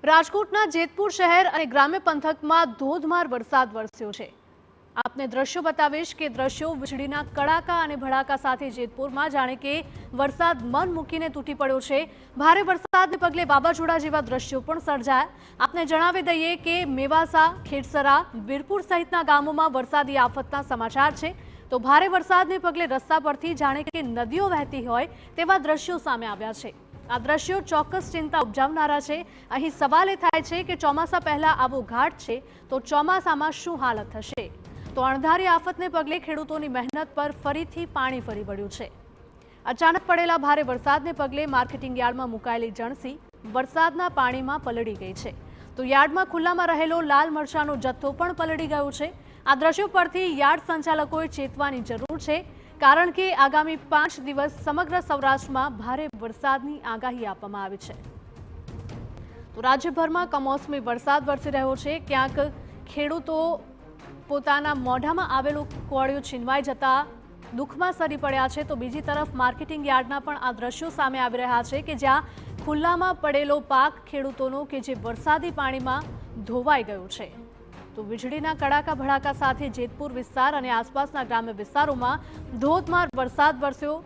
રાજકોટના જેતપુર શહેર અને ગ્રામ્ય પંથકમાં ધોધમાર વરસાદ વરસ્યો છે। આપને દ્રશ્યો બતાવીશ કે દ્રશ્યો વીજળીના કડાકા અને ભડાકા સાથે જેતપુરમાં જાણે કે વરસાદ મન મૂકીને તૂટી પડ્યો છે। ભારે વરસાદને પગલે વાવાઝોડા જેવા દ્રશ્યો પણ સર્જાયા। આપને જણાવી દઈએ કે મેવાસા, ખેડસરા, વીરપુર સહિતના ગામોમાં વરસાદી આફતના સમાચાર છે। તો ભારે વરસાદને પગલે રસ્તા પરથી જાણે કે નદીઓ વહેતી હોય તેવા દ્રશ્યો સામે આવ્યા છે। આ દ્રશ્યો ચોક્કસ ચિંતા ઉપજાવનારા છે। અહીં સવાલ એ થાય છે કે ચોમાસા પહેલા આવો ઘાટ છે તો ચોમાસામાં શું હાલત થશે? તો અણધારી આફતને પગલે ખેડૂતોની મહેનત પર ફરીથી પાણી ફરી વળ્યું છે। અચાનક પડેલા ભારે વરસાદને પગલે માર્કેટિંગ યાર્ડમાં મુકાયેલી જણસી વરસાદના પાણીમાં પલળી ગઈ છે। તો યાર્ડમાં ખુલ્લામાં રહેલો લાલ મરચાનો જથ્થો પણ પલળી ગયો છે। આ દ્રશ્યો પરથી યાર્ડ સંચાલકોએ ચેતવાની જરૂર છે, કારણ કે આગામી 5 દિવસ સમગ્ર સૌરાષ્ટ્રમાં ભારે વરસાદની આગાહી આપવામાં આવી છે। તો રાજ્યભરમાં કમોસમી વરસાદ વરસી રહ્યો છે। ક્યાંક ખેડૂતો પોતાના મોઢામાં આવેલો કોળિયો છીનવાઈ જતા દુઃખમાં સરી પડ્યા છે, તો બીજી તરફ માર્કેટિંગ યાર્ડના પણ આ દ્રશ્યો સામે આવી રહ્યા છે કે જ્યાં ખુલ્લામાં પડેલો પાક ખેડૂતોનો કે જે વરસાદી પાણીમાં ધોવાઈ ગયો છે। તો વીજળીના કડાકા ભડાકા સાથે જેતપુર વિસ્તાર અને આસપાસના ગ્રામ્ય વિસ્તારોમાં ધોધમાર વરસાદ વરસ્યો।